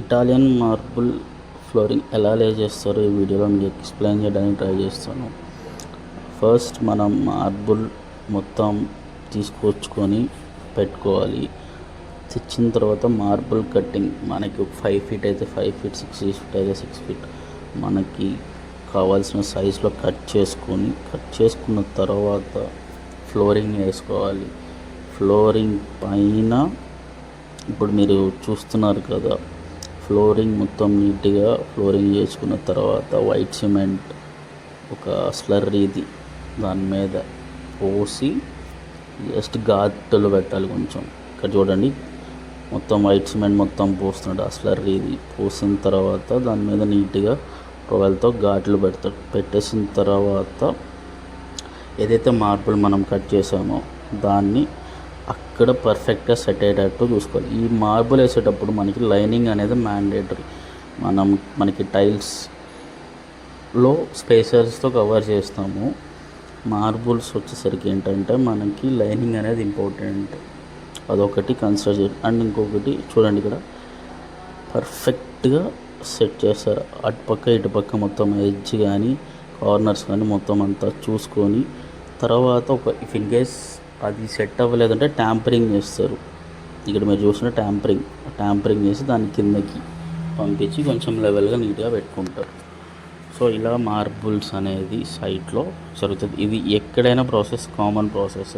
Italian marble flooring ఎలా లే చేస్తారో ఈ వీడియోలో మీకు ఎక్స్ప్లెయిన్ చేయడానికి ట్రై చేస్తాను. ఫస్ట్ మనం మార్బుల్ మొత్తం తీసుకొచ్చుకొని పెట్టుకోవాలి. తెచ్చిన తర్వాత మార్బుల్ కట్టింగ్ మనకి 5 ఫీట్ అయితే 5 ఫీట్, 6 ఫీట్ అయితే 6 ఫీట్ మనకి కావాల్సిన సైజులో కట్ చేసుకున్న తర్వాత ఫ్లోరింగ్ వేసుకోవాలి. ఫ్లోరింగ్ పైన ఇప్పుడు మీరు చూస్తున్నారు కదా, ఫ్లోరింగ్ మొత్తం నీట్గా ఫ్లోరింగ్ చేసుకున్న తర్వాత వైట్ సిమెంట్ ఒక స్లర్రీది దాని మీద పోసి జస్ట్ ఘాటులు పెట్టాలి. కొంచెం ఇక్కడ చూడండి, మొత్తం వైట్ సిమెంట్ మొత్తం పోస్తున్నాడు. ఆ స్లర్రీది పోసిన తర్వాత దాని మీద నీట్గా రొవెల్తో ఘాట్లు పెట్టేసిన తర్వాత ఏదైతే మార్బుల్ మనం కట్ చేసామో దాన్ని అక్కడ పర్ఫెక్ట్గా సెట్ అయ్యేటట్టు చూసుకోవాలి. ఈ మార్బుల్ వేసేటప్పుడు మనకి లైనింగ్ అనేది మ్యాండేటరీ. మనకి టైల్స్లో స్పేసర్స్తో కవర్ చేస్తాము. మార్బుల్స్ వచ్చేసరికి ఏంటంటే మనకి లైనింగ్ అనేది ఇంపార్టెంట్, అదొకటి కన్సిడర్ చేయండి. అండ్ ఇంకొకటి చూడండి, ఇక్కడ పర్ఫెక్ట్గా సెట్ చేస్తారు. అటుపక్క ఇటుపక్క మొత్తం ఎడ్జ్ కానీ కార్నర్స్ కానీ మొత్తం అంతా చూసుకొని తర్వాత ఇఫ్ ఇన్ కేస్ అది సెట్ అవ్వలేదంటే ట్యాంపరింగ్ చేస్తారు. ఇక్కడ మీరు చూసిన ట్యాంపరింగ్ చేసి దాని కిందకి పంపించి కొంచెం లెవెల్గా నీట్గా పెట్టుకుంటారు. సో ఇలా మార్బుల్స్ అనేది సైట్లో జరుగుతుంది. ఇది ఎక్కడైనా కామన్ ప్రాసెస్.